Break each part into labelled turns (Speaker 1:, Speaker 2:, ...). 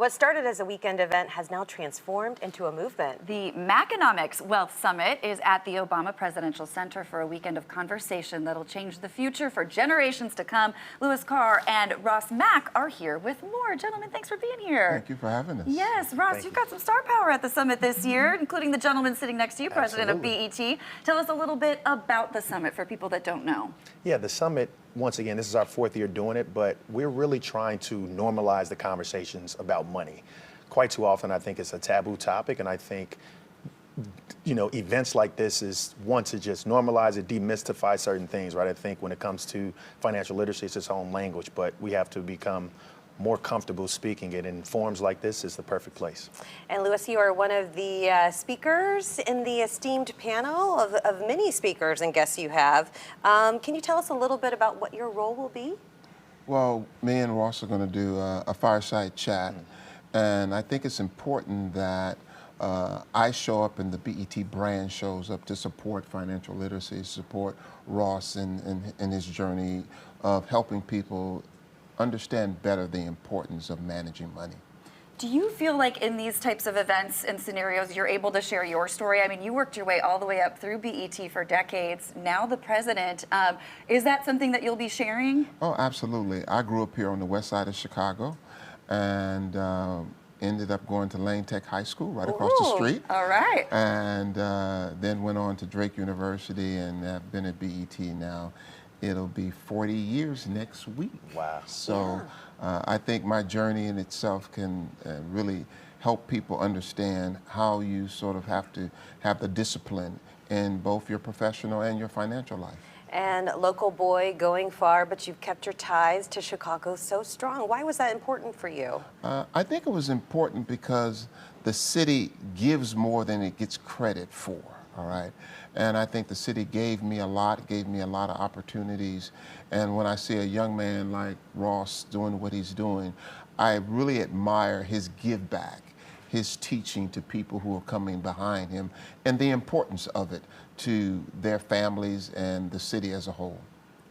Speaker 1: What started as a weekend event has now transformed into a movement.
Speaker 2: The Maconomics Wealth Summit is at the Obama Presidential Center for a weekend of conversation that'll change the future for generations to come. Louis Carr and Ross Mac are here with more. Gentlemen, thanks for being here.
Speaker 3: Thank you for having us.
Speaker 2: Yes, Ross, you've got some star power at the summit this year, including the gentleman sitting next to you, president of BET. Tell us a little bit about the summit for people that don't know.
Speaker 4: Yeah, the summit, once again, this is our 4th year doing it, but we're really trying to normalize the conversations about money. Quite too often, I think it's a taboo topic, and I think, you know, events like this is one to just normalize it, demystify certain things, right? I think when it comes to financial literacy, it's its own language, but we have to become more comfortable speaking it, and forums like this is the perfect place.
Speaker 1: And Louis, you are one of the speakers in the esteemed panel of many speakers and guests you have. Can you tell us a little bit about what your role will be?
Speaker 3: Well, me and Ross are going to do a fireside chat, and I think it's important that I show up and the BET brand shows up to support financial literacy, support Ross in his journey of helping people understand better the importance of managing money.
Speaker 2: Do you feel like in these types of events and scenarios, you're able to share your story? I mean, you worked your way all the way up through BET for decades, now the president. Is that something that you'll be sharing?
Speaker 3: Oh, absolutely. I grew up here on the west side of Chicago and ended up going to Lane Tech High School right across the street.
Speaker 2: All right.
Speaker 3: And then went on to Drake University and have been at BET now. It'll be 40 years next week.
Speaker 4: Wow.
Speaker 3: So I think my journey in itself can really help people understand how you sort of have to have the discipline in both your professional and your financial life.
Speaker 1: And local boy going far, but you've kept your ties to Chicago so strong. Why was that important for you?
Speaker 3: I think it was important because the city gives more than it gets credit for. All right, and I think the city gave me a lot of opportunities, and when I see a young man like Ross doing what he's doing, I really admire his give back, his teaching to people who are coming behind him, and the importance of it to their families and the city as a whole.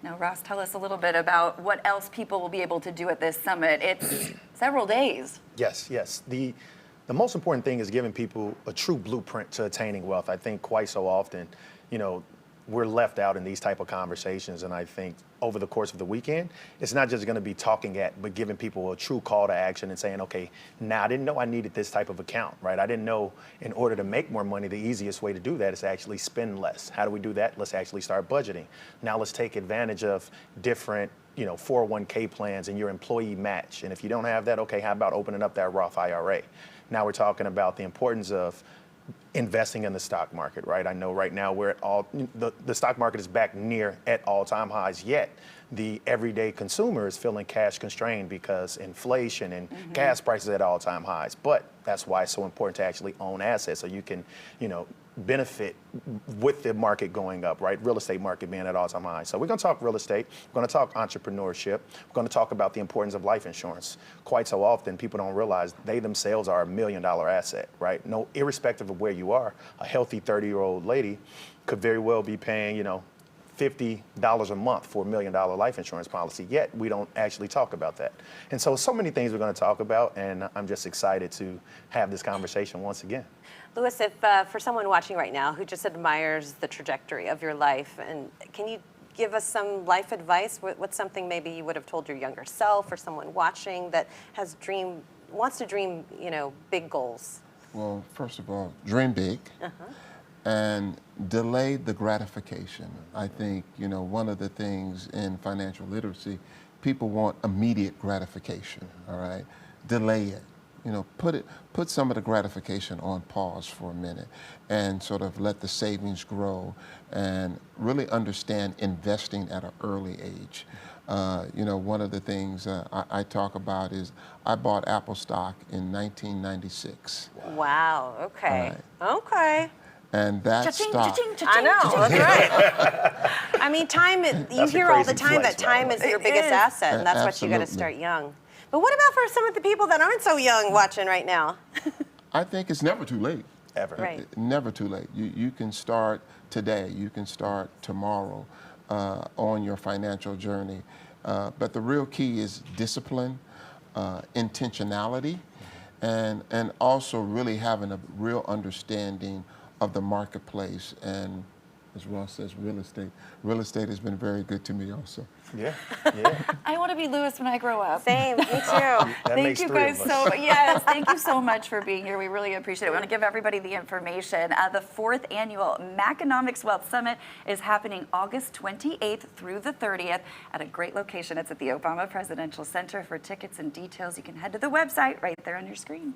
Speaker 2: Now, Ross, tell us a little bit about what else people will be able to do at this summit. It's several days.
Speaker 4: Yes. The most important thing is giving people a true blueprint to attaining wealth. I think quite so often, you know, we're left out in these type of conversations, and I think over the course of the weekend, it's not just going to be talking but giving people a true call to action and saying, okay, now I didn't know I needed this type of account, right? I didn't know in order to make more money, the easiest way to do that is to actually spend less. How do we do that? Let's actually start budgeting. Now let's take advantage of different 401k plans and your employee match. And if you don't have that, okay, how about opening up that Roth IRA? Now we're talking about the importance of investing in the stock market, right? I know right now we're at the stock market is back near at all-time highs, yet the everyday consumer is feeling cash constrained because inflation and gas prices at all-time highs. But that's why it's so important to actually own assets so you can, benefit with the market going up, right? Real estate market being at all-time highs. So we're going to talk real estate. We're going to talk entrepreneurship. We're going to talk about the importance of life insurance. Quite so often, people don't realize they themselves are $1 million asset, right? No, irrespective of where you are, a healthy 30-year-old lady could very well be paying, $50 a month for $1 million life insurance policy, yet we don't actually talk about that. And so many things we're going to talk about, and I'm just excited to have this conversation once again.
Speaker 1: Louis, if for someone watching right now who just admires the trajectory of your life, and can you give us some life advice? What's something maybe you would have told your younger self or someone watching that wants to dream, big goals?
Speaker 3: Well, first of all, dream big. And delay the gratification. I think, one of the things in financial literacy, people want immediate gratification, all right? Delay it. Put some of the gratification on pause for a minute and sort of let the savings grow and really understand investing at an early age. One of the things I talk about is I bought Apple stock in 1996.
Speaker 1: Wow, okay. Right. Okay.
Speaker 3: And that stock.
Speaker 1: I know, that's right. I mean, time, you hear all the time that time is your biggest asset, and that's what you got to start young. But what about for some of the people that aren't so young watching right now?
Speaker 3: I think it's never too late.
Speaker 4: Ever.
Speaker 1: Right.
Speaker 3: Never too late. You can start today. You can start tomorrow on your financial journey. But the real key is discipline, intentionality, and also really having a real understanding of the marketplace. And as Ross says, real estate. Real estate has been very good to me also.
Speaker 4: Yeah, yeah.
Speaker 2: I want to be Lewis when I grow up.
Speaker 1: Same, me too.
Speaker 4: That
Speaker 2: Thank
Speaker 4: makes
Speaker 2: you
Speaker 4: three
Speaker 2: guys
Speaker 4: of us.
Speaker 2: yes, thank you so much for being here. We really appreciate it. We want to give everybody the information. The 4th annual Maconomics Wealth Summit is happening August 28th through the 30th at a great location. It's at the Obama Presidential Center. For tickets and details, you can head to the website right there on your screen.